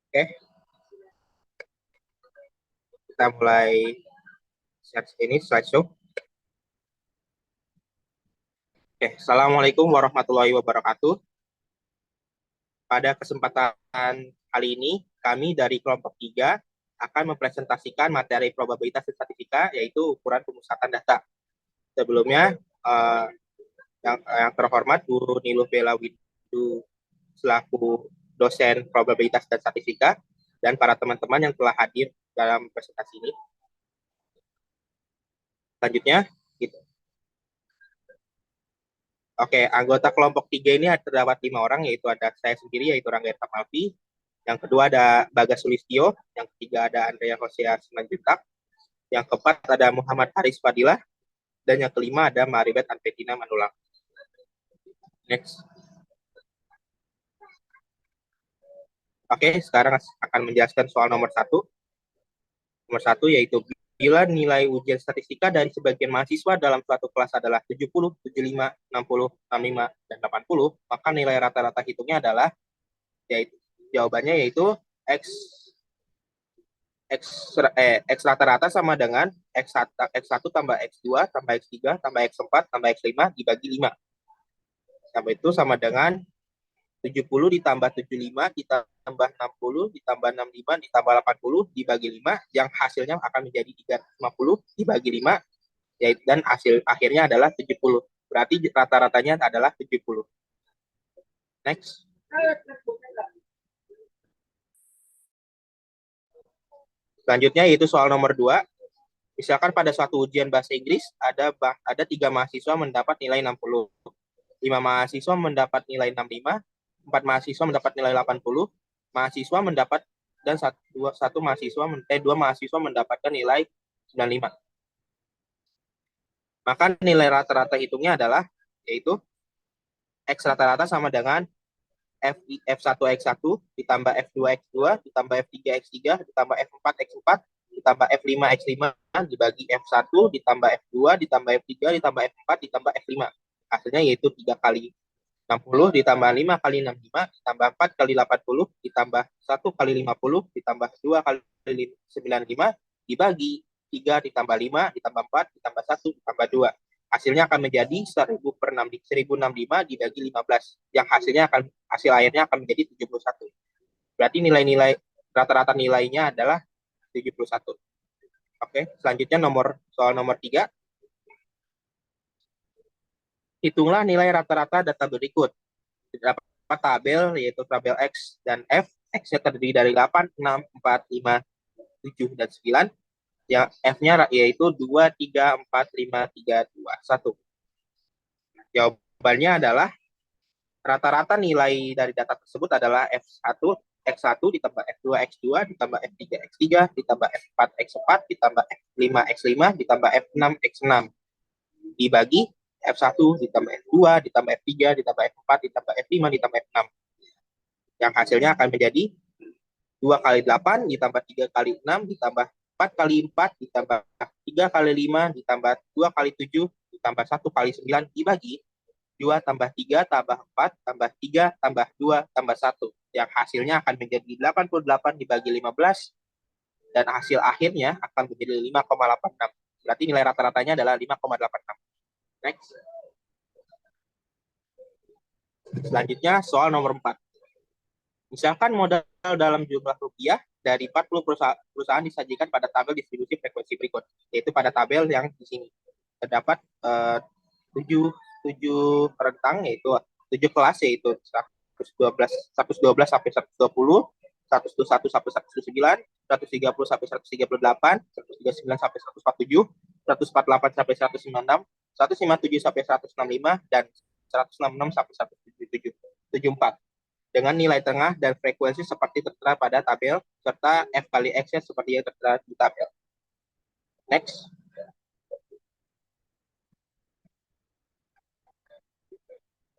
Oke, kita mulai ini slideshow. Oke, Assalamualaikum warahmatullahi wabarakatuh. Pada kesempatan kali ini, kami dari kelompok 3 akan mempresentasikan materi probabilitas dan statistika, yaitu ukuran pemusatan data. Sebelumnya, yang terhormat Bu Niluh Bella Widu selaku dosen probabilitas dan statistika, dan para teman-teman yang telah hadir dalam presentasi ini. Selanjutnya, gitu. Oke, anggota kelompok 3 ini terdapat 5 orang, yaitu ada saya sendiri, yaitu Rangga Malvi. Yang kedua ada Bagas Sulistyo. Yang ketiga ada Andrea Hosea Simanjuntak. Yang keempat ada Muhammad Haris Fadilah. Dan yang kelima ada Maribeth Anpetina Manulang. Next. Oke, sekarang akan menjelaskan soal nomor 1. Nomor 1 yaitu bila nilai ujian statistika dari sebagian mahasiswa dalam suatu kelas adalah 70, 75, 60, 65, dan 80, maka nilai rata-rata hitungnya adalah, yaitu jawabannya yaitu X rata-rata sama dengan X1 tambah X2 tambah X3 tambah X4 tambah X5 dibagi 5. Sama itu sama dengan 70 ditambah 75 ditambah 60 ditambah 65 ditambah 80 dibagi 5, yang hasilnya akan menjadi 350 dibagi 5, dan hasil akhirnya adalah 70. Berarti rata-ratanya adalah 70. Next. Selanjutnya yaitu soal nomor 2. Misalkan pada suatu ujian bahasa Inggris ada 3 mahasiswa mendapat nilai 60. 5 mahasiswa mendapat nilai 65, 4 mahasiswa mendapat nilai 80, mahasiswa mendapat dan dua mahasiswa mendapatkan nilai 95. Maka nilai rata-rata hitungnya adalah yaitu X rata-rata sama dengan F1 X1 ditambah F2 X2 ditambah F3 X3 ditambah F4 X4 ditambah F5 X5 dibagi F1 ditambah F2 ditambah F3 ditambah F4 ditambah F5. Hasilnya yaitu 3 kali 60 ditambah 5 kali 65 ditambah 4 kali 80 ditambah 1 kali 50 ditambah 2 kali 95 dibagi 3 ditambah 5 ditambah 4 ditambah 1 ditambah 2. Hasilnya akan menjadi 1065 dibagi 15, yang hasil akhirnya akan menjadi 71. Berarti nilai-nilai rata-rata nilainya adalah 71. Oke, selanjutnya soal nomor 3. Hitunglah nilai rata-rata data berikut. Dapat tabel yaitu tabel X dan F. X-nya terdiri dari 8, 6, 4, 5, 7, dan 9. Yang F-nya yaitu 2, 3, 4, 5, 3, 2, 1. Jawabannya adalah rata-rata nilai dari data tersebut adalah X1 ditambah F2 X2 ditambah F3 X3 ditambah F4 X4 ditambah F5 X5 ditambah F6 X6 dibagi F1 ditambah F2 ditambah F3 ditambah F4 ditambah F5 ditambah F6, yang hasilnya akan menjadi 2 kali 8 ditambah 3 kali 6 ditambah 4 kali 4 ditambah 3 kali 5 ditambah 2 kali 7 ditambah 1 kali 9 dibagi 2 tambah 3 tambah 4 tambah 3 tambah 2 tambah 1, yang hasilnya akan menjadi 88 dibagi 15, dan hasil akhirnya akan menjadi 5,86. Berarti nilai rata-ratanya adalah 5,86. Next. Selanjutnya soal nomor 4. Misalkan modal dalam jumlah rupiah dari 40 perusahaan disajikan pada tabel distribusi frekuensi berikut, yaitu pada tabel yang di sini terdapat 7 rentang, yaitu 7 kelas, yaitu 112 sampai 120, 121 sampai 109, 130 sampai 138, 139 sampai 147, 148 sampai 196, 157 sampai 165, dan 166 sampai 174, dengan nilai tengah dan frekuensi seperti tertera pada tabel, serta F kali X-nya seperti yang tertera di tabel. Next.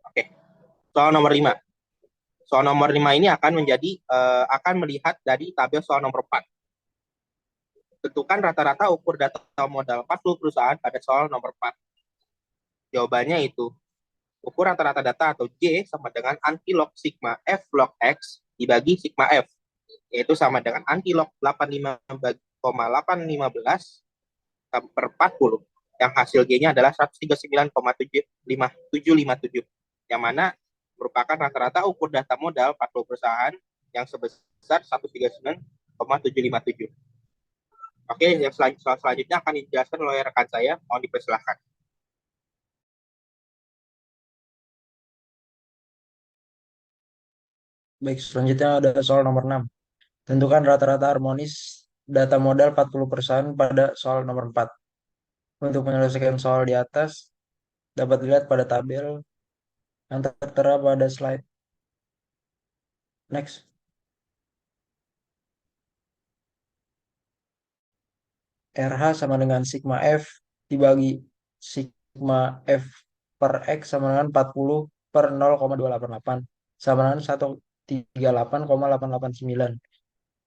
Oke. Soal nomor 5. Soal nomor 5 ini akan melihat dari tabel soal nomor 4. Tentukan rata-rata ukur data modal 40 perusahaan pada soal nomor 4. Jawabannya itu ukur rata-rata data atau J sama dengan anti log sigma F log X dibagi sigma F. yaitu sama dengan antilog 85,815 per 40, yang hasil G-nya adalah 139,75757, yang mana merupakan rata-rata ukur data modal 40 perusahaan yang sebesar 139,757. Oke, yang selanjutnya akan dijelaskan oleh rekan saya, mohon dipersilahkan. Baik, selanjutnya ada soal nomor 6. Tentukan rata-rata harmonis data modal 40 perusahaan pada soal nomor 4. Untuk menyelesaikan soal di atas, dapat dilihat pada tabel yang tertera pada slide. Next. RH sama dengan sigma F dibagi sigma F per X sama dengan 40 per 0,288 sama dengan 138,889.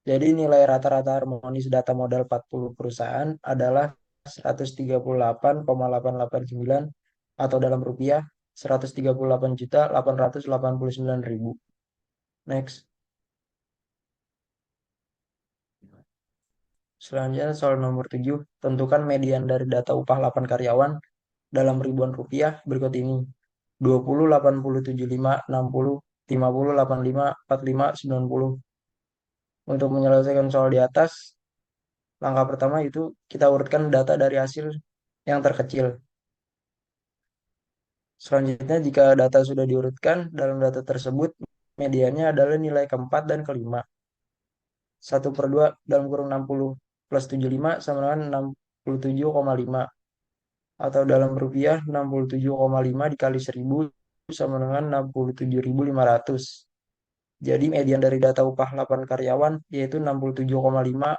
Jadi nilai rata-rata harmonis data modal 40 perusahaan adalah 138,889 atau dalam rupiah 138.889.000. Next. Selanjutnya soal nomor 7. Tentukan median dari data upah 8 karyawan dalam ribuan rupiah berikut ini. 20, 80, 75, 60, 50, 85, 45, 90. Untuk menyelesaikan soal di atas, langkah pertama itu kita urutkan data dari hasil yang terkecil. Selanjutnya, jika data sudah diurutkan, dalam data tersebut, mediannya adalah nilai keempat dan kelima. 1/2 dalam kurung 60 plus 75 sama dengan 67,5. Atau dalam rupiah, 67,5 dikali 1000 sama dengan 67.500. Jadi median dari data upah 8 karyawan yaitu 67,5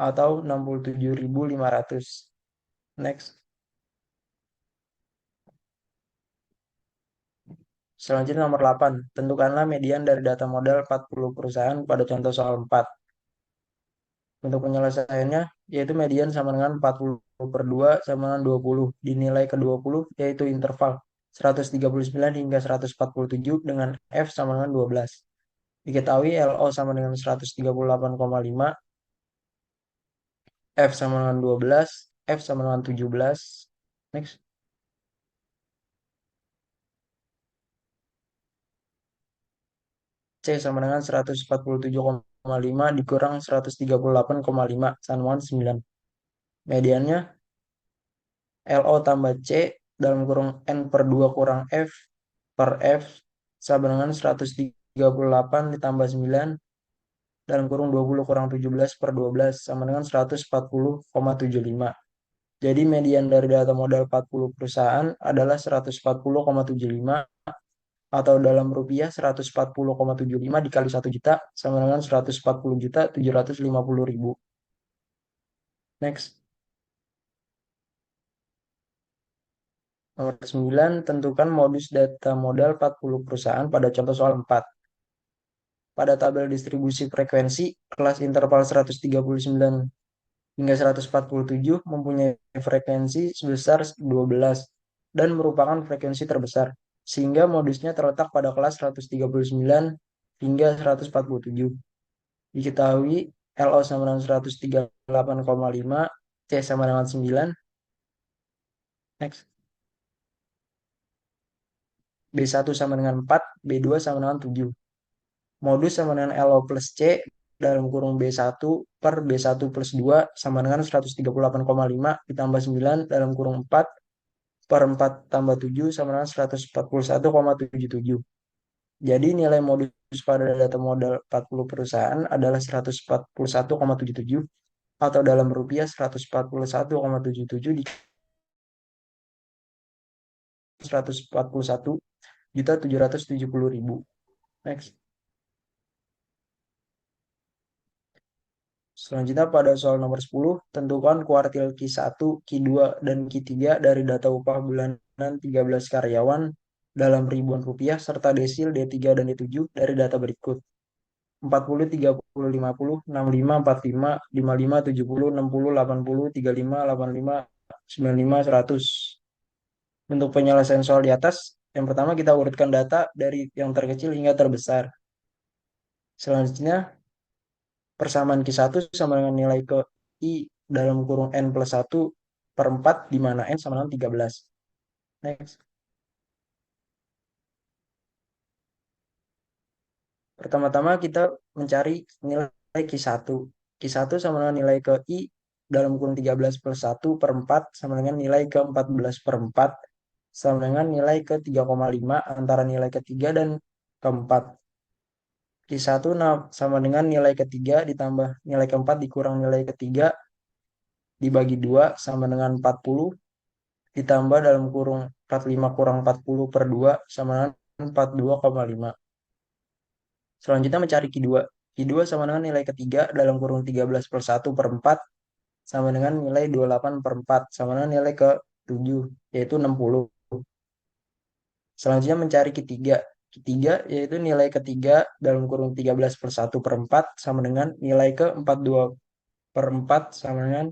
atau 67.500. Next. Selanjutnya nomor 8. Tentukanlah median dari data modal 40 perusahaan pada contoh soal 4. Untuk penyelesaiannya, yaitu median sama dengan 40 per 2 sama dengan 20. Dinilai ke 20, yaitu interval 139 hingga 147 dengan F sama dengan 12. Diketahui LO sama dengan 138,5, F sama dengan 12, F sama dengan 17. Next. C sama dengan 147,5 dikurang 138,5 sama dengan 9. Mediannya LO tambah C dalam kurung N per 2 kurang F per F sama dengan 138 ditambah 9 dalam kurung 20 kurang 17 per 12 sama dengan 140,75. Jadi median dari data modal 40 perusahaan adalah 140,75 atau dalam rupiah 140,75 dikali 1 juta sama dengan 140.750.000. Next. Nomor 9, tentukan modus data modal 40 perusahaan pada contoh soal 4. Pada tabel distribusi frekuensi, kelas interval 139 hingga 147 mempunyai frekuensi sebesar 12 dan merupakan frekuensi terbesar, sehingga modusnya terletak pada kelas 139 hingga 147. Diketahui LO sama dengan 138,5, C sama dengan 9. Next. B1 sama dengan 4, B2 sama dengan 7. Modus sama dengan LO plus C dalam kurung B1 per B1 plus 2 sama dengan 138,5 ditambah 9 dalam kurung 4 per 4 tambah 7 sama dengan 141,77. Jadi nilai modus pada data modal 40 perusahaan adalah 141,77 atau dalam rupiah 141,77 di 141.770.000. Next. Selanjutnya pada soal nomor 10, tentukan kuartil Q1, Q2, dan Q3 dari data upah bulanan 13 karyawan dalam ribuan rupiah serta desil D3 dan D7 dari data berikut. 40, 30, 50, 65, 45, 55, 70, 60, 80, 35, 85, 95, 100. Untuk penyelesaian soal di atas, yang pertama kita urutkan data dari yang terkecil hingga terbesar. Selanjutnya, persamaan Q1 sama dengan nilai ke I dalam kurung N plus 1 per 4, di mana N sama dengan 13. Next. Pertama-tama kita mencari nilai Q1. Q1 sama dengan nilai ke I dalam kurung 13 plus 1 per 4 sama dengan nilai ke 14 per 4 sama dengan nilai ke 3,5 antara nilai ketiga dan keempat. Q1 sama dengan nilai ketiga ditambah nilai keempat dikurang nilai ketiga dibagi 2 sama dengan 40 ditambah dalam kurung 45 kurang 40 per 2 sama dengan 42,5. Selanjutnya mencari Q2. Q2 sama dengan nilai ketiga dalam kurung 13 per 1 per 4 sama dengan nilai 28 per 4 sama dengan nilai ke 7 yaitu 60. Selanjutnya mencari Q3. Q3 yaitu nilai ketiga dalam kurung 13 per 1 per 4 sama dengan nilai ke 42 per 4 sama dengan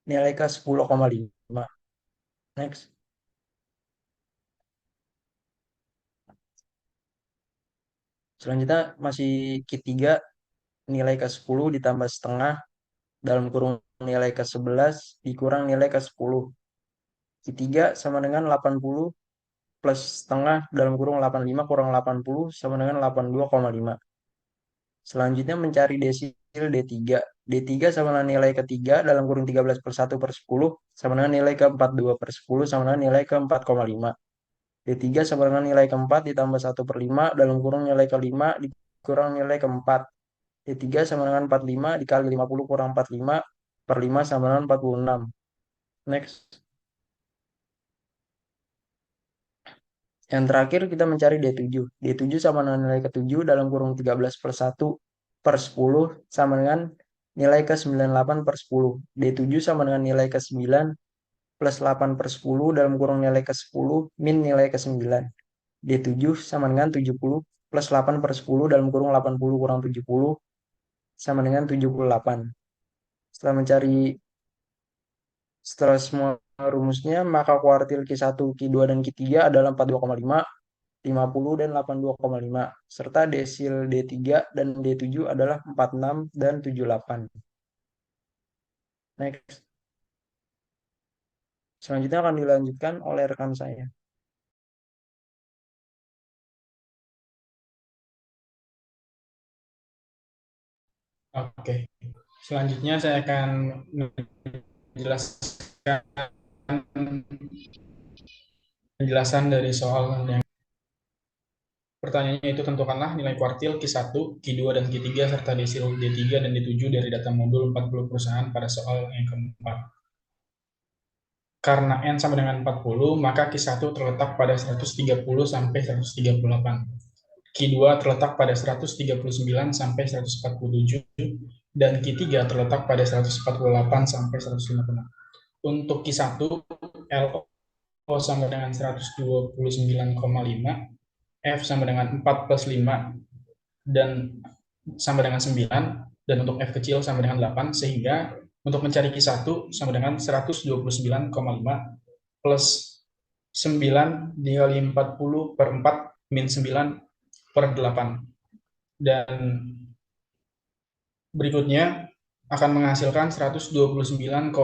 nilai ke 10,5. Next. Selanjutnya masih Q3 nilai ke 10 ditambah setengah dalam kurung nilai ke 11 dikurang nilai ke 10. Q3 sama dengan 80 plus setengah dalam kurung 85 kurang 80 sama dengan 82,5. Selanjutnya mencari desil D3. D3 sama dengan nilai ketiga dalam kurung 13 per 1 per 10 sama dengan nilai ke 42 per 10 sama dengan nilai ke 4,5. D3 sama dengan nilai keempat ditambah 1 per 5 dalam kurung nilai ke-5 dikurang nilai keempat. D3 sama dengan 45 dikali 50 kurang 45 per 5 sama dengan 46. Next. Yang terakhir kita mencari D7. D7 sama dengan nilai ke-7 dalam kurung 13 per 1 per 10 sama dengan nilai ke-98 per 10. D7 sama dengan nilai ke-9 plus 8 per 10 dalam kurung nilai ke-10 min nilai ke-9. D7 sama dengan 70 plus 8 per 10 dalam kurung 80 kurang 70 sama dengan 78. Setelah semua rumusnya, maka kuartil Q1, Q2, dan Q3 adalah 42,5, 50, dan 82,5. Serta desil D3 dan D7 adalah 46 dan 78. Next. Selanjutnya akan dilanjutkan oleh rekan saya. Oke, selanjutnya saya akan menjelaskan penjelasan dari soal yang pertanyaannya itu tentukanlah nilai kuartil Q1, Q2, dan Q3 serta desil D3 dan D7 dari data modul 40 perusahaan pada soal yang keempat. Karena N sama dengan 40, maka Q1 terletak pada 130 sampai 138. Q2 terletak pada 139 sampai 147 dan Q3 terletak pada 148 sampai 156. Untuk Q1, LO sama dengan 129,5, F sama dengan 4 plus 5 dan sama dengan 9, dan untuk F kecil sama dengan 8, sehingga untuk mencari Q1 sama dengan 129,5 plus 9 dikali 40 per 4 min 9 per 8. Dan berikutnya akan menghasilkan 129,5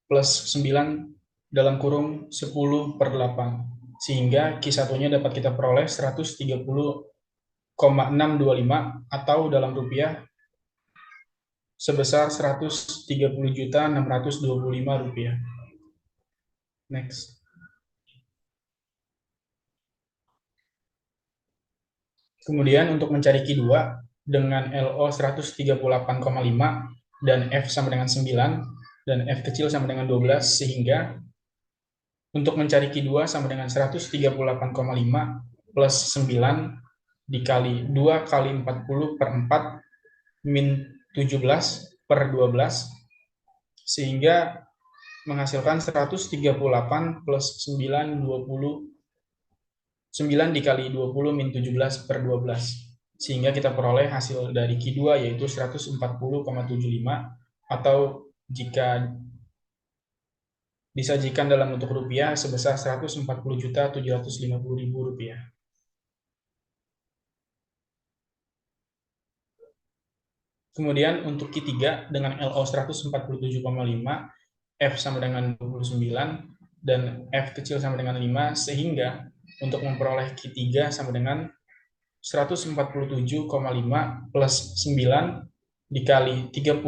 plus 9 dalam kurung 10 per 8. Sehingga Q1-nya dapat kita peroleh 130,625 atau dalam rupiah sebesar 130.625 rupiah. Next. Kemudian untuk mencari Q2 dengan LO 138,5 dan F sama dengan 9 dan F kecil sama dengan 12, sehingga untuk mencari Q2 sama dengan 138,5 plus 9 dikali 2 kali 40 per 4 min 17 per 12, sehingga menghasilkan 138 plus 9 20 9 dikali 20 min 17 per 12, sehingga kita peroleh hasil dari Q2 yaitu 140,75 atau jika disajikan dalam bentuk rupiah sebesar 140.750.000 rupiah. Kemudian untuk Q3 dengan LO 147,5, F sama dengan 29, dan F kecil sama dengan 5, sehingga untuk memperoleh Q3 sama dengan 147,5 plus 9 dikali 30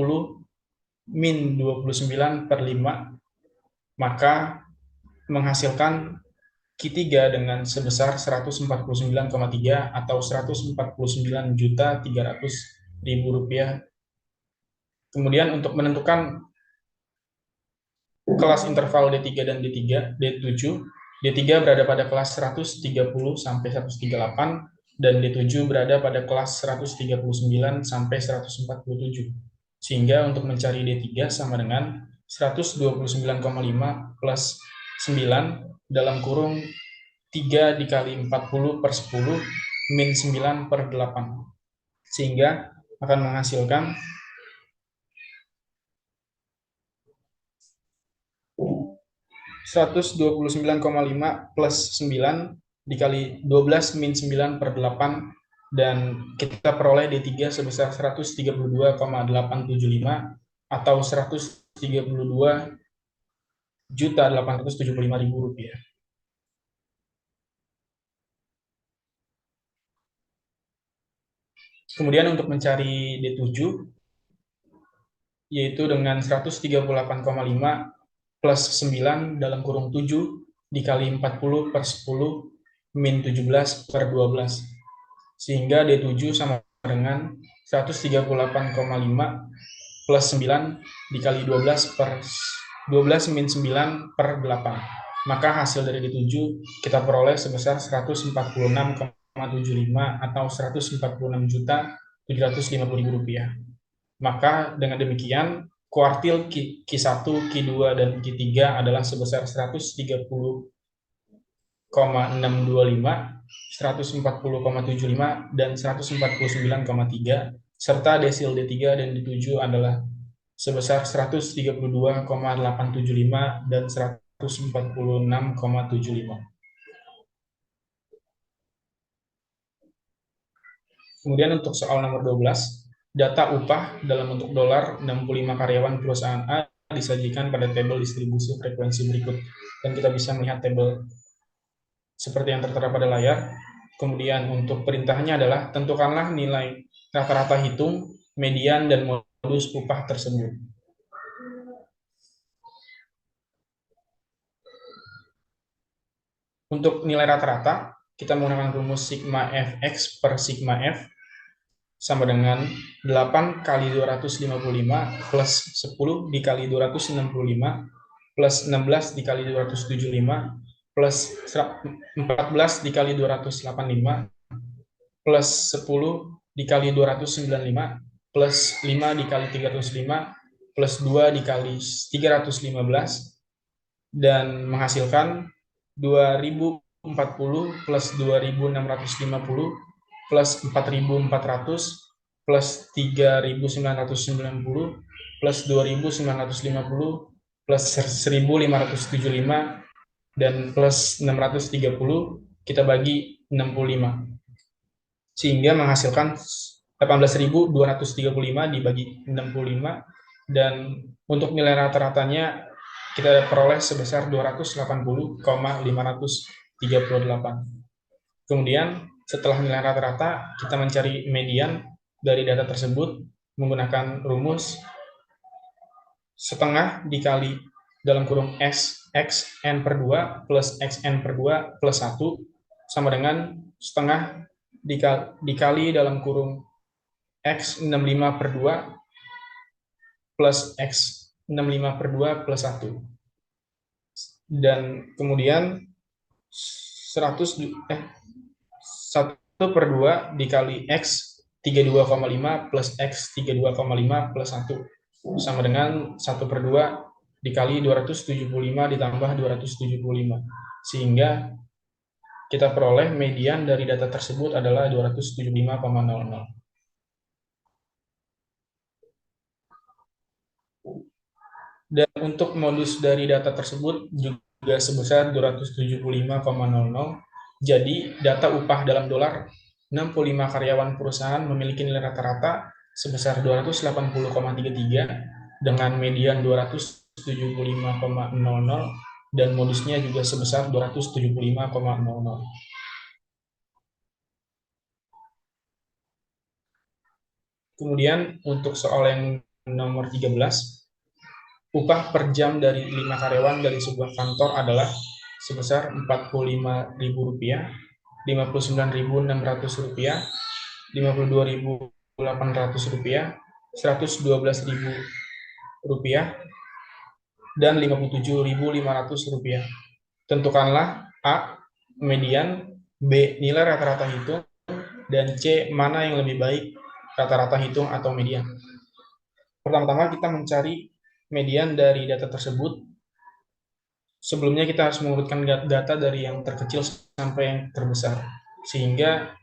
min 29 per 5, maka menghasilkan Q3 dengan sebesar 149,3 atau 149.300.000 rupiah. Kemudian untuk menentukan kelas interval D3 dan D7, D3 berada pada kelas 130 sampai 138 dan D7 berada pada kelas 139 sampai 147. Sehingga untuk mencari D3 sama dengan 129,5 plus 9 dalam kurung 3 dikali 40 per 10 min 9 per 8. Sehingga akan menghasilkan 129,5 plus 9 dikali 12 min 9 per 8, dan kita peroleh D3 sebesar 132,875 atau 132.875.000 rupiah. Kemudian untuk mencari D7, yaitu dengan 138,5 plus 9 dalam kurung 7 dikali 40 per 10 min 17 per 12. Sehingga D7 sama dengan 138,5 plus 9 dikali 12 per 12 min 9 per 8. Maka hasil dari D7 kita peroleh sebesar 146,75 atau 146.750.000 rupiah. Maka dengan demikian kuartil Q1, Q2, dan Q3 adalah sebesar 130,625, 140,75, dan 149,3, serta desil D3 dan D7 adalah sebesar 132,875 dan 146,75. Kemudian untuk soal nomor 12, data upah dalam bentuk dolar 65 karyawan perusahaan A disajikan pada tabel distribusi frekuensi berikut. Dan kita bisa melihat tabel seperti yang tertera pada layar. Kemudian untuk perintahnya adalah tentukanlah nilai rata-rata hitung, median, dan modus upah tersebut. Untuk nilai rata-rata, kita menggunakan rumus sigma fx per sigma f sama dengan 8 kali 255 plus 10 dikali 265 plus 16 dikali 275 plus 14 dikali 285 plus 10 dikali 295 plus 5 dikali 305 plus 2 dikali 315, dan menghasilkan 2040 plus 2650 plus 4400 plus 3990 plus 2950 plus 1575 dan plus 630 kita bagi 65, sehingga menghasilkan 18.235 dibagi 65, dan untuk nilai rata-ratanya kita peroleh sebesar 280,538. Kemudian setelah nilai rata-rata, kita mencari median dari data tersebut menggunakan rumus setengah dikali dalam kurung xn per 2 plus xn per 2 plus 1 sama dengan setengah dikali dalam kurung x65 per 2 plus x65 per 2 plus 1. Dan kemudian 1 per 2 dikali x 32,5 plus x 32,5 plus 1 sama dengan 1 per 2 dikali 275 ditambah 275, sehingga kita peroleh median dari data tersebut adalah 275,00. Dan untuk modus dari data tersebut juga sebesar 275,00. Jadi data upah dalam dolar 65 karyawan perusahaan memiliki nilai rata-rata sebesar 280,33 dengan median 275,00 dan modusnya juga sebesar 275,00. Kemudian untuk soal yang nomor 13, upah per jam dari 5 karyawan dari sebuah kantor adalah sebesar Rp45.000, Rp59.600, Rp52.800, Rp112.000, dan Rp57.500. Tentukanlah A. median, B. nilai rata-rata hitung, dan C. mana yang lebih baik, rata-rata hitung atau median. Pertama-tama kita mencari median dari data tersebut. Sebelumnya kita harus mengurutkan data dari yang terkecil sampai yang terbesar, sehingga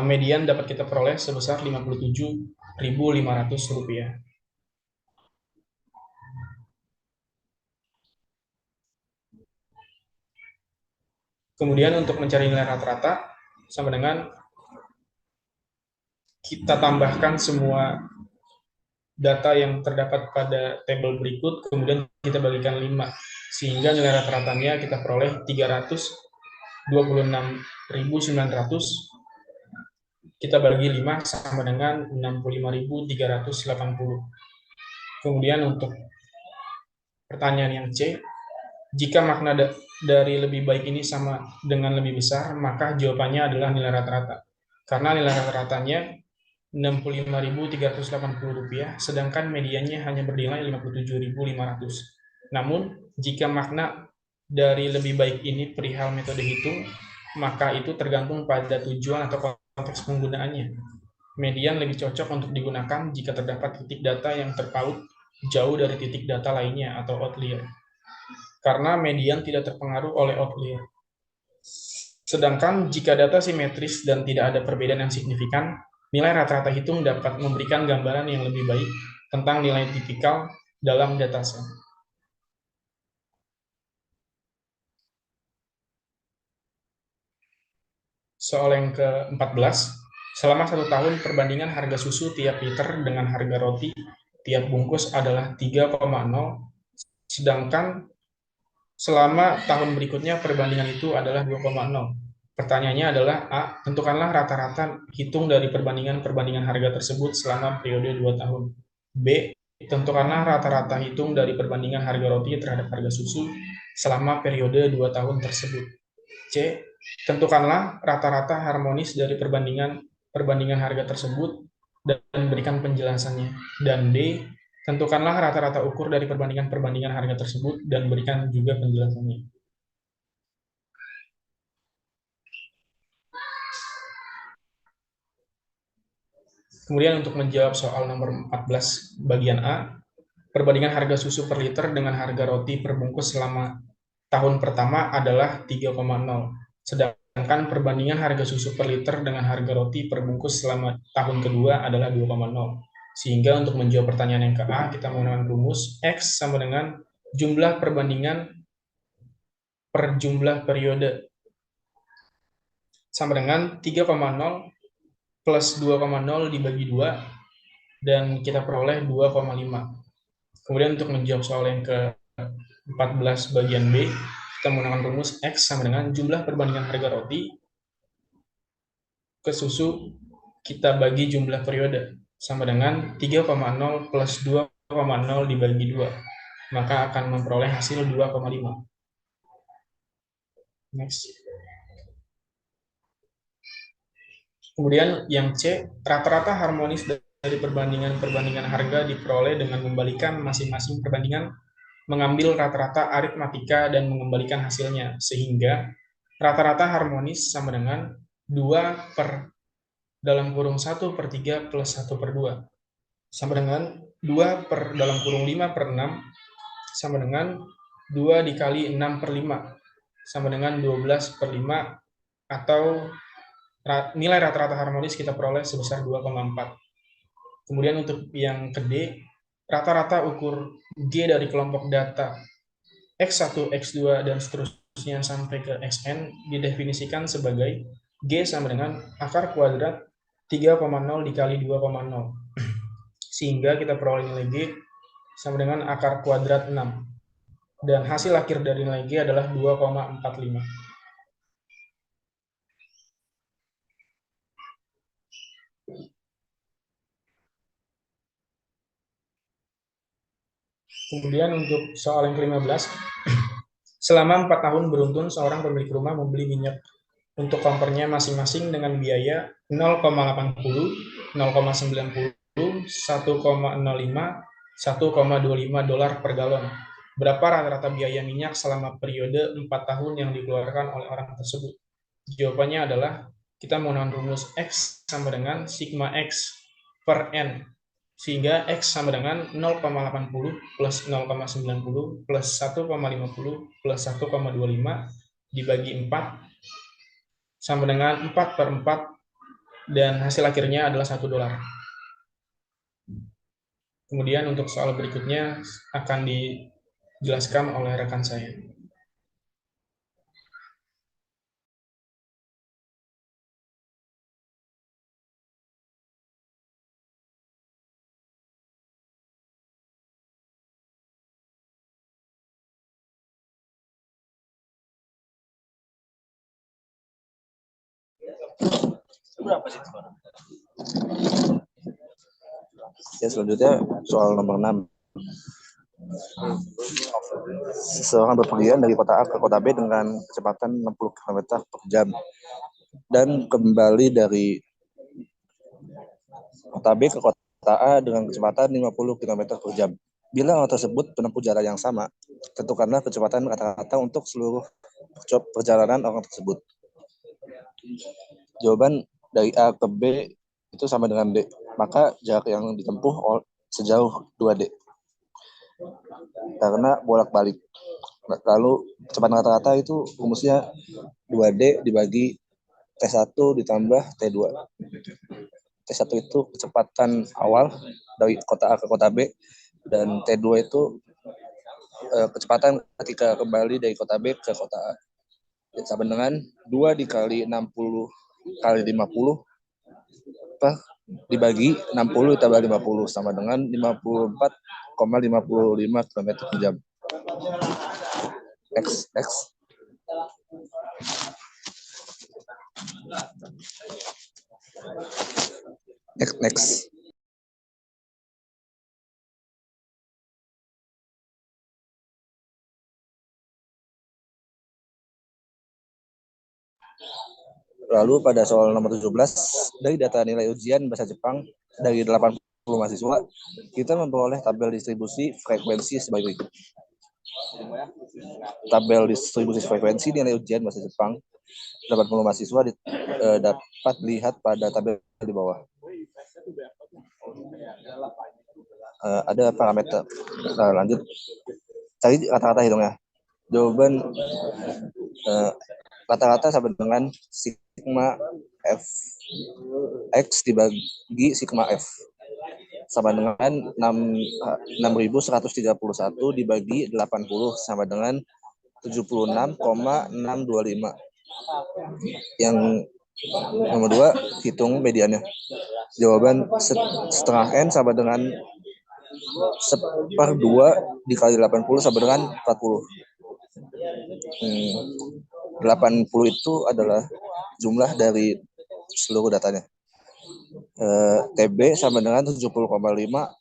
median dapat kita peroleh sebesar Rp57.500. Kemudian untuk mencari nilai rata-rata, sama dengan kita tambahkan semua data yang terdapat pada tabel berikut, kemudian kita bagikan 5, sehingga nilai rata-ratanya kita peroleh 326.900, kita bagi 5 sama dengan 65.380. Kemudian untuk pertanyaan yang C, jika makna dari lebih baik ini sama dengan lebih besar, maka jawabannya adalah nilai rata-rata. Karena nilai rata-ratanya Rp65.380, sedangkan mediannya hanya bernilai Rp57.500. Namun, jika makna dari lebih baik ini perihal metode hitung, maka itu tergantung pada tujuan atau konteks penggunaannya. Median lebih cocok untuk digunakan jika terdapat titik data yang terpaut jauh dari titik data lainnya atau outlier, karena median tidak terpengaruh oleh outlier. Sedangkan jika data simetris dan tidak ada perbedaan yang signifikan, nilai rata-rata hitung dapat memberikan gambaran yang lebih baik tentang nilai tipikal dalam dataset. Soal yang ke-14, selama 1 tahun perbandingan harga susu tiap liter dengan harga roti tiap bungkus adalah 3,0, sedangkan selama tahun berikutnya perbandingan itu adalah 2,0. Pertanyaannya adalah A. Tentukanlah rata-rata hitung dari perbandingan harga tersebut selama periode 2 tahun. B. Tentukanlah rata-rata hitung dari perbandingan harga roti terhadap harga susu selama periode 2 tahun tersebut. C. Tentukanlah rata-rata harmonis dari perbandingan harga tersebut dan berikan penjelasannya. Dan D. Tentukanlah rata-rata ukur dari perbandingan harga tersebut dan berikan juga penjelasannya. Kemudian untuk menjawab soal nomor 14 bagian A, perbandingan harga susu per liter dengan harga roti per bungkus selama tahun pertama adalah 3,0. Sedangkan perbandingan harga susu per liter dengan harga roti per bungkus selama tahun kedua adalah 2,0. Sehingga untuk menjawab pertanyaan yang ke A, kita menggunakan rumus X sama dengan jumlah perbandingan per jumlah periode sama dengan 3,0 plus 2,0 dibagi 2, dan kita peroleh 2,5. Kemudian untuk menjawab soal yang ke-14 bagian B, kita menggunakan rumus X sama dengan jumlah perbandingan harga roti ke susu kita bagi jumlah periode, sama dengan 3,0 plus 2,0 dibagi 2, maka akan memperoleh hasil 2,5. Next. Kemudian yang C, rata-rata harmonis dari perbandingan harga diperoleh dengan membalikan masing-masing perbandingan, mengambil rata-rata aritmatika dan mengembalikan hasilnya, sehingga rata-rata harmonis sama dengan 2 per dalam kurung 1 per 3 plus 1 per 2, sama dengan 2 per dalam kurung 5 per 6, sama dengan 2 dikali 6 per 5, sama dengan 12 per 5, atau nilai rata-rata harmonis kita peroleh sebesar 2,4. Kemudian untuk yang ke D, rata-rata ukur G dari kelompok data X1, X2, dan seterusnya sampai ke Xn didefinisikan sebagai G sama dengan akar kuadrat 3,0 dikali 2,0. sehingga kita peroleh nilai G sama dengan akar kuadrat 6. Dan hasil akhir dari nilai G adalah 2,45. Kemudian untuk soal yang ke-15, selama 4 tahun beruntun seorang pemilik rumah membeli minyak untuk kompornya masing-masing dengan biaya 0,80, 0,90, 1,05, 1,25 dolar per galon. Berapa rata-rata biaya minyak selama periode 4 tahun yang dikeluarkan oleh orang tersebut? Jawabannya adalah kita menggunakan rumus X sama dengan sigma X per N. Sehingga X sama dengan 0,80 plus 0,90 plus 1,50 plus 1,25 dibagi 4 sama dengan 4 per 4 dan hasil akhirnya adalah 1 dolar. Kemudian untuk soal berikutnya akan dijelaskan oleh rekan saya. Ya, selanjutnya soal nomor 6. Seseorang berpergian dari kota A ke kota B dengan kecepatan 60 km per jam dan kembali dari kota B ke kota A dengan kecepatan 50 km per jam. Bila orang tersebut menempuh jalan yang sama, tentukanlah kecepatan rata-rata untuk seluruh perjalanan orang tersebut. Jawaban dari A ke B itu sama dengan D. Maka jarak yang ditempuh sejauh 2D. Karena bolak-balik. Lalu kecepatan rata-rata itu rumusnya 2D dibagi T1 ditambah T2. T1 itu kecepatan awal dari kota A ke kota B, dan T2 itu kecepatan ketika kembali dari kota B ke kota A. Sama dengan 2 dikali 60 kali 50 dibagi 60 ditambah 50 sama dengan 54,55 km per jam. X. Next. Lalu pada soal nomor 17, dari data nilai ujian bahasa Jepang dari 80 mahasiswa, kita memperoleh tabel distribusi frekuensi sebagai berikut. Tabel distribusi frekuensi nilai ujian bahasa Jepang 80 mahasiswa dapat dilihat pada tabel di bawah. Ada parameter. Nah, lanjut. Cari rata-rata hitungnya. Jawaban rata-rata sama dengan sigma f x dibagi sigma f sama dengan 6.131 dibagi 80 sama dengan 76,625. Yang nomor 2, hitung mediannya. Jawaban setengah n sama dengan 1/2 dikali 80 sama dengan 40. 80 itu adalah jumlah dari seluruh datanya. TB sama dengan 70,5,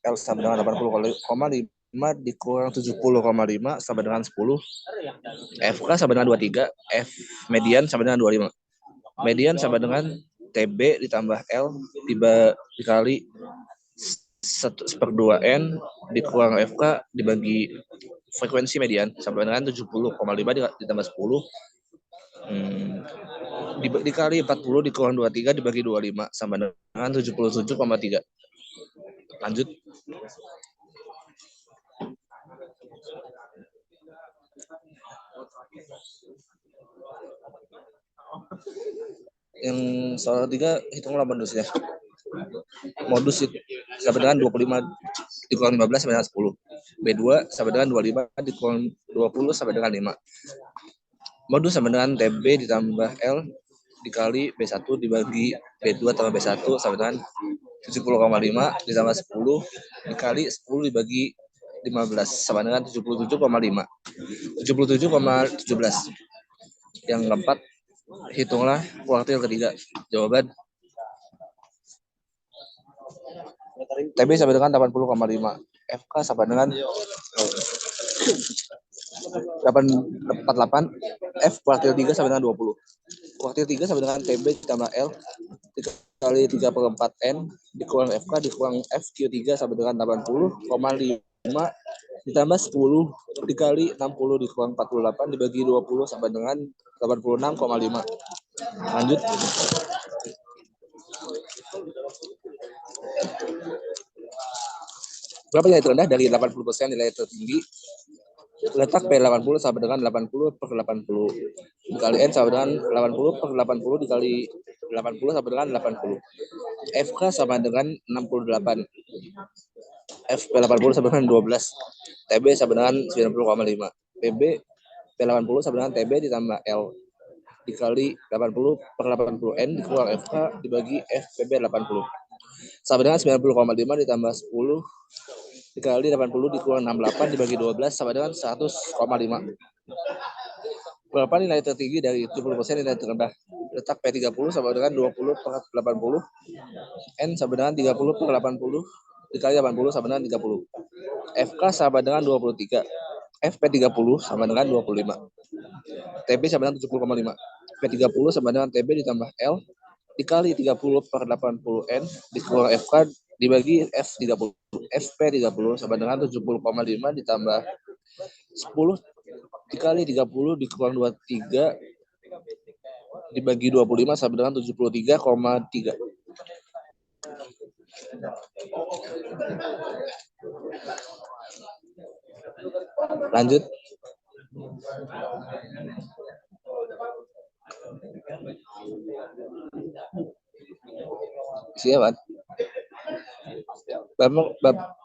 L sama dengan 80,5 dikurang 70,5 sama dengan 10, FK sama dengan 23, F median sama dengan 25. Median sama dengan TB ditambah L dikali 1/2N dikurang FK dibagi frekuensi median sama dengan 70,5 ditambah 10 dikali 40 dikurang 23 dibagi 25 sama dengan 77,3. Lanjut. Yang soal 3, hitunglah modusnya. Modus sama dengan 25 dikurang 15 sama dengan 10. B2 sama dengan 25 dikurang 20 sama dengan 5. Modus sama dengan TB ditambah L dikali B1 dibagi B2 tambah B1 sama dengan 70,5 ditambah 10 dikali 10 dibagi 15 sama dengan 77,5. 77,17. Yang keempat, hitunglah kuartil ketiga. Jawaban TB sama dengan 80,5. FK sama dengan 848. F kuartil 3 sama dengan 20. Kuartil 3 sama dengan TB ditambah L dikali 3/4 N dikurang FK dikurang FQ3 sama dengan 80,5 ditambah 10 dikali 60 dikurang 48 dibagi 20 sama dengan 86,5. Lanjut. Berapa nilai terendah dari 80% nilai tertinggi? Letak P80 sama dengan 80/80 dikali N sama dengan 80/80 dikali 80 sama dengan 80. FK sama dengan 68. FP80 sama dengan 12. TB sama dengan 90,5. PB P80 sama dengan TB ditambah L dikali 80/80 N dikurang FK dibagi FPB 80 sama dengan 90,5 ditambah 10 dikali 80 dikurang 68 dibagi 12 sama dengan 100,5. Berapa nilai tertinggi dari 70% nilai terendah? Letak P30 sama dengan 20/80. N sama dengan 30/80 dikali 80 sama dengan 30. FK sama dengan 23. FP30 sama dengan 25. TB sama dengan 70,5. P30 sama dengan TB ditambah L dikali 30/80 N dikurang FK dibagi F30. FP30 sama dengan 70,5 ditambah 10 dikali 30 dikurang 23 dibagi 25 sama dengan 73,3. Lanjut. Siapa?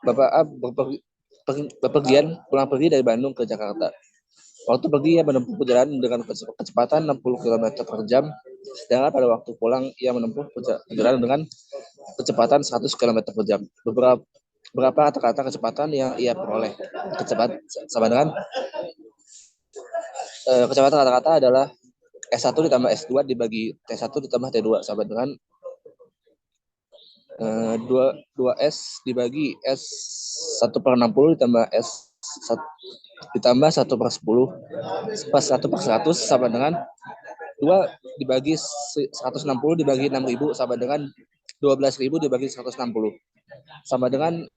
Bapak A bepergian pulang pergi dari Bandung ke Jakarta. Waktu pergi ia menempuh perjalanan dengan kecepatan 60 km per jam, sedangkan pada waktu pulang ia menempuh perjalanan dengan kecepatan 100 km per jam. Berapa kata-kata kecepatan yang ia peroleh? Kecepatan sama dengan kecepatan kata-kata adalah S1 ditambah S2 dibagi T1 ditambah T2 sama dengan 2S dibagi S1/60 ditambah S1 ditambah 1/10 pas 1/100 sama dengan 2 dibagi 160 dibagi 6.000 sama dengan 12.000 dibagi 160 sama dengan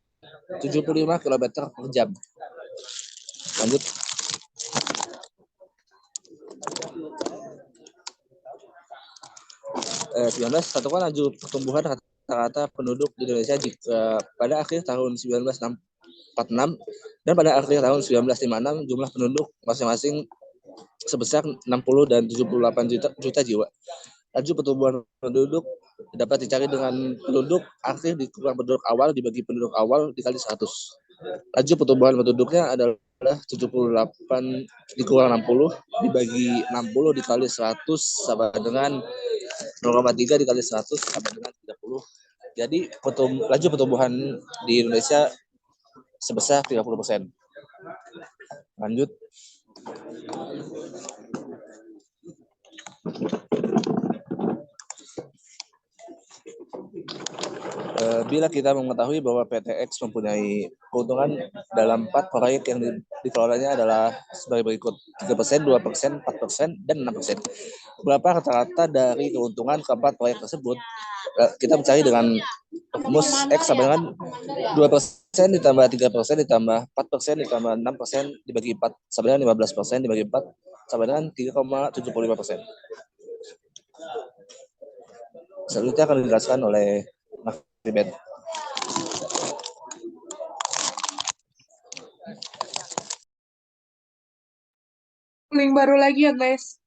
75 km per jam. Lanjut. Satukan laju pertumbuhan rata-rata penduduk di Indonesia jika pada akhir tahun 1946 dan pada akhir tahun 1956 jumlah penduduk masing-masing sebesar 60 dan 78 juta jiwa. Laju pertumbuhan penduduk dapat dicari dengan penduduk akhir dikurang penduduk awal dibagi penduduk awal dikali 100. Laju pertumbuhan penduduknya adalah 78 dikurang 60 dibagi 60 dikali 100 sama dengan 0,3 dikali 100 sama dengan 30. Jadi laju pertumbuhan di Indonesia sebesar 30%. Lanjut. Bila kita mengetahui bahwa PTX mempunyai keuntungan dalam 4 proyek yang dikelolanya adalah sebagai berikut: 3%, 2%, 4%, dan 6%. Berapa rata-rata dari keuntungan keempat proyek tersebut? Kita mencari dengan rumus X sama dengan 2% ditambah 3% ditambah 4% ditambah 6% dibagi 4 sama dengan 15% dibagi 4 sama dengan 3,75%. Selanjutnya akan dijelaskan oleh Ribet. Link baru lagi ya guys.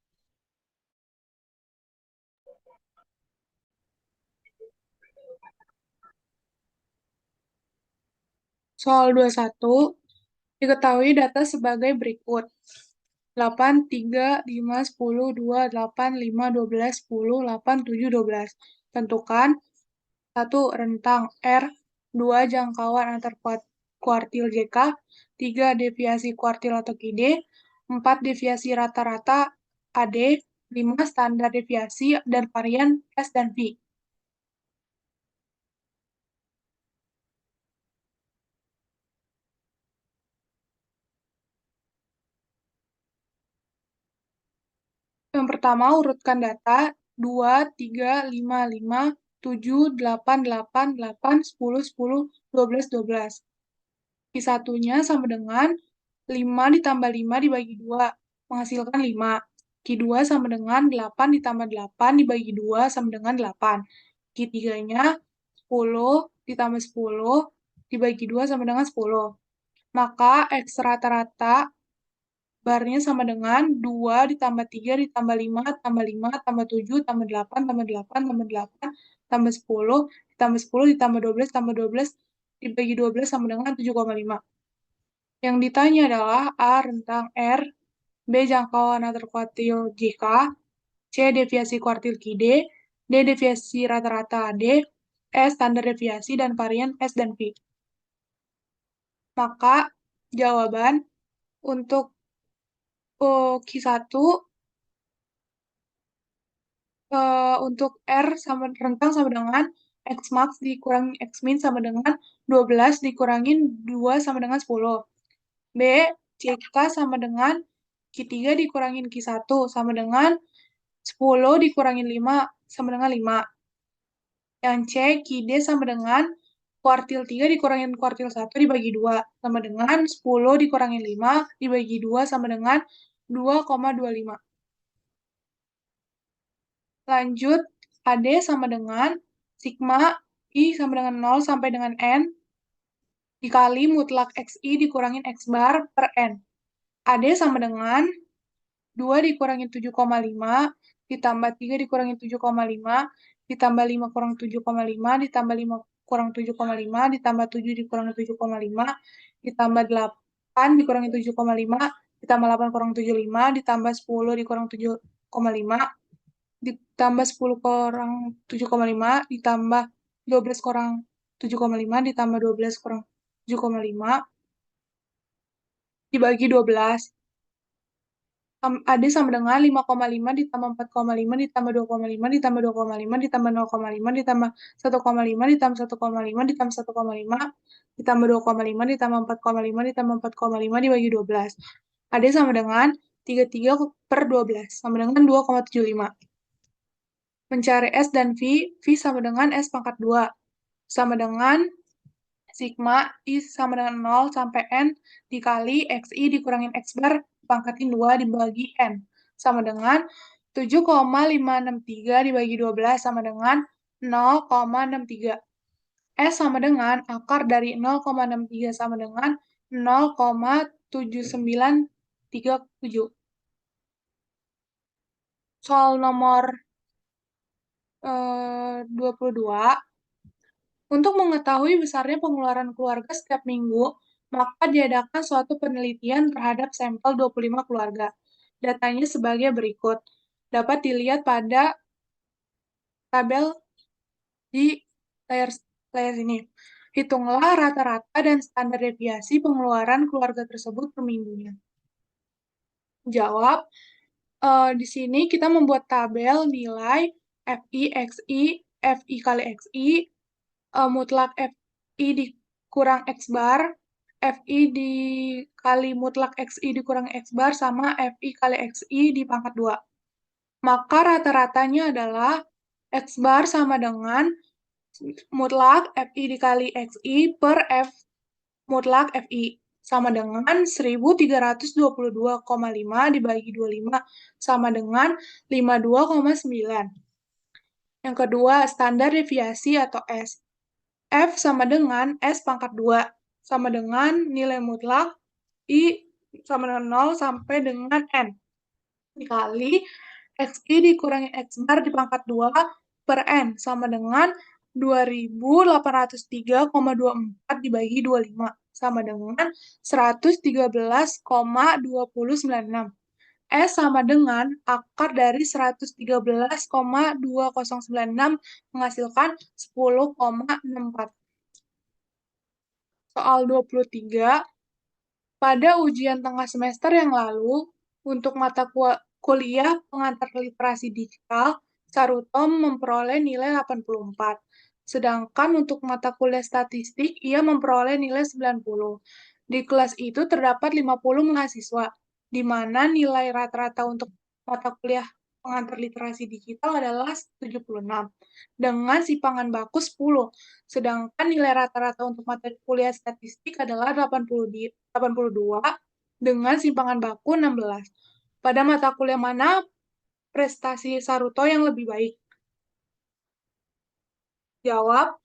Soal 21, diketahui data sebagai berikut. 8, 3, 5, 10, 2, 8, 5, 12, 10, 8, 7, 12. Tentukan 1. Rentang R 2 jangkauan antar kuartil JK, 3 deviasi kuartil atau QD, 4 deviasi rata-rata AD, 5 standar deviasi dan varian S dan V. Yang pertama, urutkan data 2, 3, 5, 5, 7, 8, 8, 8, 10, 10, 12, 12. Q1-nya sama dengan 5 ditambah 5 dibagi 2, menghasilkan 5. Q2 sama dengan 8 ditambah 8 dibagi 2 sama dengan 8. Q3-nya 10 ditambah 10 dibagi 2 sama dengan 10. Maka X rata-rata barnya sama dengan 2 ditambah 3 ditambah 5 tambah 5 tambah 7 tambah 8 tambah 8 tambah 8 tambah 10 ditambah 10 ditambah 12 tambah 12 dibagi 12 sama dengan 7,5. Yang ditanya adalah A rentang R, B jangkauan antar kuartil JK, C deviasi kuartil QD, D deviasi rata-rata AD, E standar deviasi dan varian S dan V. Maka jawaban untuk Q1 untuk R sama rentang sama dengan X max dikurangi X min sama dengan 12 dikurangin 2 sama dengan 10. B, CK sama dengan Q3 dikurangin Q1 sama dengan 10 dikurangin 5 sama dengan 5. Yang C, QD sama dengan kuartil 3 dikurangin kuartil 1 dibagi 2 sama dengan 10 dikurangin 5 dibagi 2 sama dengan 2,25. Lanjut, AD sama dengan sigma I sama dengan 0 sampai dengan N dikali mutlak XI dikurangin X bar per N. AD sama dengan 2 dikurangin 7,5 ditambah 3 dikurangin 7,5 ditambah 5 kurang 7,5 ditambah 5 kurang 7,5 ditambah 7 dikurangin 7,5 ditambah 8 dikurangin 7,5 ditambah 8 kurang 75 ditambah 10 dikurang 7,5 ditambah 10 kurang 7,5 ditambah 12 kurang 7,5 ditambah 12 kurang 7,5 dibagi 12. AD sama dengan 5,5 ditambah 4,5 ditambah 2,5 ditambah 2,5 ditambah 0,5 ditambah 1,5 ditambah 1,5 ditambah 1,5 ditambah 2,5 ditambah 4,5 ditambah 4,5 dibagi 12. AD sama dengan 33 per 12 sama dengan 2,75. Mencari S dan V, V sama dengan S pangkat 2 sama dengan sigma I sama dengan 0 sampai N dikali XI dikurangin X bar pangkatin 2 dibagi N sama dengan 7,563 dibagi 12 sama dengan 0,63. S sama dengan akar dari 0,63 sama dengan 0,7937. Soal nomor 22. Untuk mengetahui besarnya pengeluaran keluarga setiap minggu, maka diadakan suatu penelitian terhadap sampel 25 keluarga. Datanya sebagai berikut. Dapat dilihat pada tabel di layar sini. Hitunglah rata-rata dan standar deviasi pengeluaran keluarga tersebut per minggunya. Jawab. Di sini kita membuat tabel nilai FI, XI, FI kali XI, mutlak FI dikurang X bar, FI dikali mutlak XI dikurang X bar, sama FI kali XI di pangkat 2. Maka rata-ratanya adalah X bar sama dengan mutlak FI dikali XI per F mutlak FI sama dengan 1322,5 dibagi 25 sama dengan 52,9. Yang kedua, standar deviasi atau S. F sama dengan S pangkat 2 sama dengan nilai mutlak I sama dengan 0 sampai dengan N dikali XI dikurangi X bar di pangkat 2 per N sama dengan 2803,24 dibagi 25 sama dengan 113,2096. S sama dengan akar dari 113,2096 menghasilkan 10,64. Soal 23, pada ujian tengah semester yang lalu, untuk mata kuliah pengantar literasi digital, Saruto memperoleh nilai 84. Sedangkan untuk mata kuliah statistik, ia memperoleh nilai 90. Di kelas itu terdapat 50 mahasiswa, di mana nilai rata-rata untuk mata kuliah pengantar literasi digital adalah 76, dengan simpangan baku 10. Sedangkan nilai rata-rata untuk mata kuliah statistik adalah 82, dengan simpangan baku 16. Pada mata kuliah mana prestasi Saruto yang lebih baik? Jawab,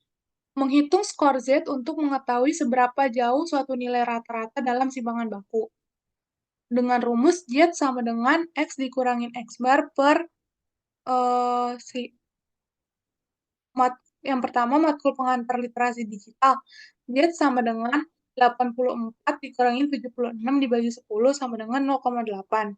menghitung skor Z untuk mengetahui seberapa jauh suatu nilai rata-rata dalam simpangan baku. Dengan rumus Z sama dengan X dikurangin X bar per yang pertama matkul pengantar literasi digital. Z sama dengan 84 dikurangin 76 dibagi 10 sama dengan 0,8.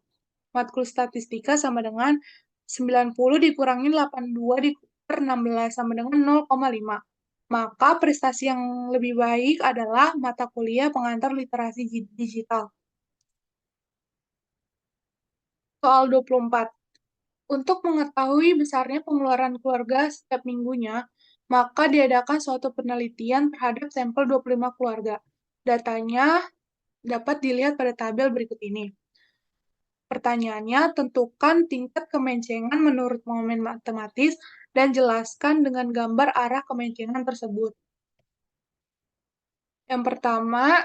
Matkul statistika sama dengan 90 dikurangin 82 per 16 sama dengan 0,5. Maka prestasi yang lebih baik adalah mata kuliah pengantar literasi digital. Soal 24. Untuk mengetahui besarnya pengeluaran keluarga setiap minggunya, maka diadakan suatu penelitian terhadap sampel 25 keluarga. Datanya dapat dilihat pada tabel berikut ini. Pertanyaannya, tentukan tingkat kemencengan menurut momen matematis dan jelaskan dengan gambar arah kemencengan tersebut. Yang pertama,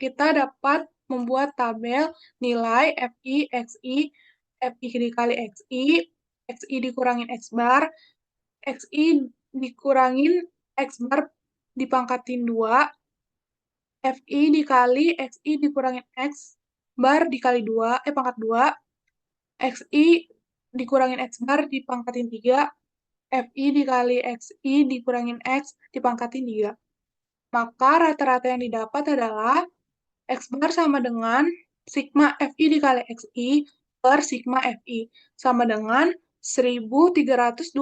kita dapat membuat tabel nilai FI, XI, FI dikali XI, XI dikurangin X bar, XI dikurangin X bar dipangkatin 2, FI dikali XI dikurangin X bar dikali 2, pangkat 2, XI dikurangin X bar dipangkatin 3, FI dikali XI dikurangin X dipangkatin 3. Maka rata-rata yang didapat adalah X bar sama dengan sigma FI dikali XI per sigma FI sama dengan 1322,5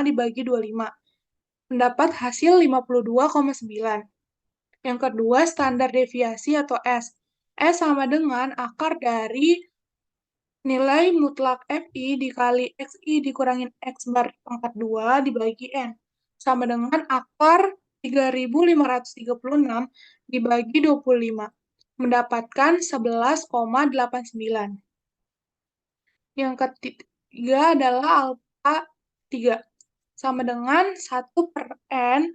dibagi 25. Mendapat hasil 52,9. Yang kedua, standar deviasi atau S. S sama dengan akar dari nilai mutlak FI dikali XI dikurangin X bar pangkat 2 dibagi N. Sama dengan akar 3.536 dibagi 25. Mendapatkan 11,89. Yang ketiga adalah alfa 3. Sama dengan 1 per N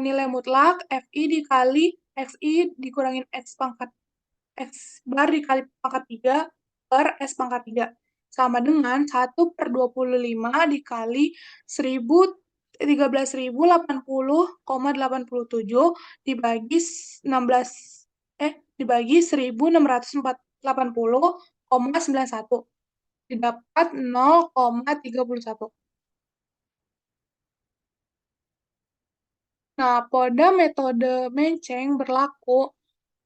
nilai mutlak FI dikali XI dikurangin X pangkat X bar dikali pangkat 3 per S pangkat 3. Sama dengan 1 per 25 dikali 13.080,87 dibagi 16 dibagi 1.680,91 didapat 0,31. Nah, pada metode menceng berlaku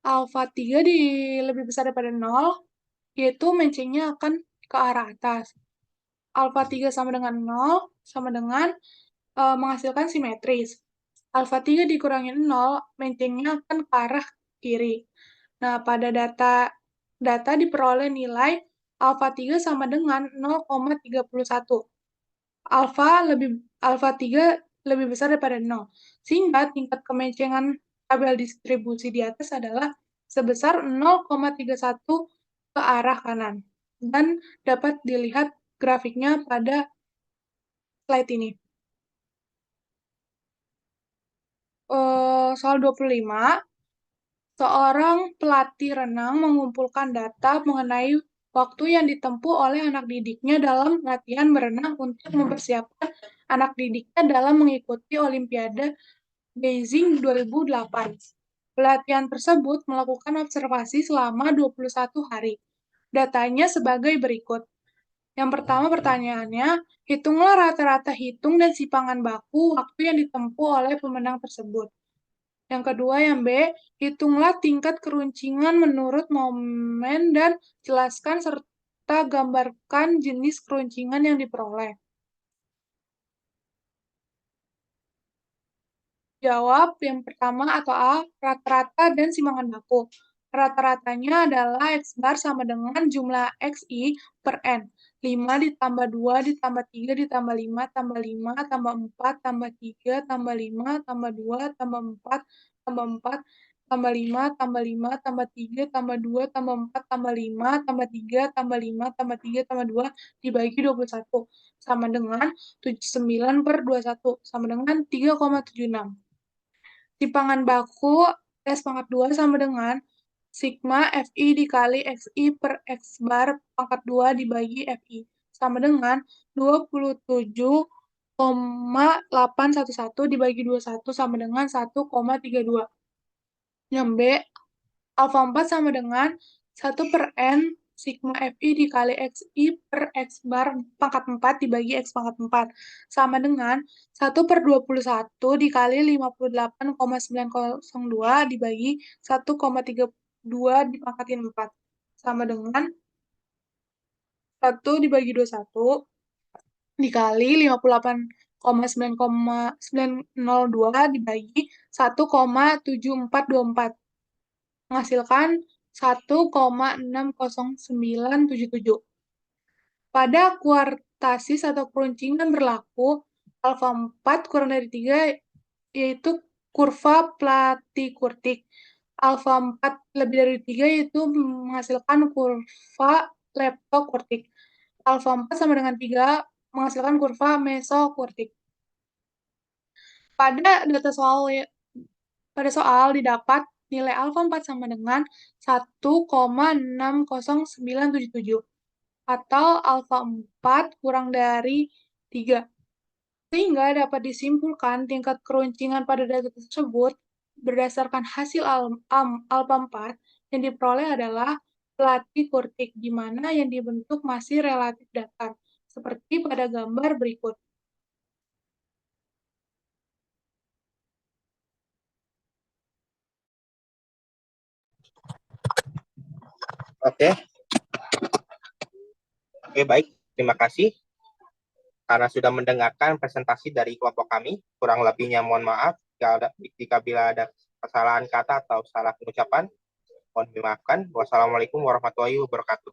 alfa 3 lebih besar daripada 0, yaitu mencengnya akan ke arah atas. Alfa 3 sama dengan 0, sama dengan menghasilkan simetris. Alfa 3 dikurangi 0, mencengnya akan ke arah kiri. Nah, pada data diperoleh nilai alfa 3 sama dengan 0,31. Alfa 3 lebih besar daripada 0. Sehingga tingkat kemencengan tabel distribusi di atas adalah sebesar 0,31 ke arah kanan. Dan dapat dilihat grafiknya pada slide ini. Soal 25, seorang pelatih renang mengumpulkan data mengenai waktu yang ditempuh oleh anak didiknya dalam latihan berenang untuk mempersiapkan anak didiknya dalam mengikuti Olimpiade Beijing 2008. Pelatihan tersebut melakukan observasi selama 21 hari. Datanya sebagai berikut. Yang pertama pertanyaannya, hitunglah rata-rata hitung dan simpangan baku waktu yang ditempuh oleh pemenang tersebut. Yang kedua, yang B, hitunglah tingkat keruncingan menurut momen dan jelaskan serta gambarkan jenis keruncingan yang diperoleh. Jawab yang pertama atau A, rata-rata dan simangan baku. Rata-ratanya adalah X bar sama dengan jumlah XI per N. 5 ditambah 2 ditambah 3 ditambah 5 tambah 5 tambah 4 tambah 3 tambah 5 tambah 2 tambah 4 tambah 4 tambah 5 tambah 5 tambah 3 tambah 2 tambah 4 tambah 5 tambah 3 tambah 5 tambah 3 tambah 2 dibagi 21 sama dengan 79 per 21 sama dengan 3,76. Timpangan baku S pangkat 2 sama dengan sigma FI dikali XI per X bar pangkat 2 dibagi FI. Sama dengan 27,811 dibagi 21 sama dengan 1,32. Yang B, alfa 4 sama dengan 1 per N sigma FI dikali XI per X bar pangkat 4 dibagi X pangkat 4. Sama dengan 1 per 21 dikali 58,902 dibagi 1,32 dipangkatin 4. Sama dengan 1 dibagi 21 dikali 58,902 dibagi 1,7424 menghasilkan 1,60977. Pada kuartasis atau keruncingan berlaku, alfa 4 kurang dari 3 yaitu kurva Platy-Kurtic. Alfa 4 lebih dari 3 yaitu menghasilkan kurva Lepto-Kurtic. Alfa 4 sama dengan 3 menghasilkan kurva Meso-Kurtic. Pada soal didapat nilai alfa 4 sama dengan 1,60977 atau alfa 4 kurang dari 3. Sehingga dapat disimpulkan tingkat keruncingan pada data tersebut berdasarkan hasil alfa 4 yang diperoleh adalah Platy-Kurtic, di mana yang dibentuk masih relatif datar, seperti pada gambar berikut. Oke. Oke, baik. Terima kasih karena sudah mendengarkan presentasi dari kelompok kami. Kurang lebihnya mohon maaf jika bila ada kesalahan kata atau salah pengucapan. Mohon dimaafkan. Wassalamualaikum warahmatullahi wabarakatuh.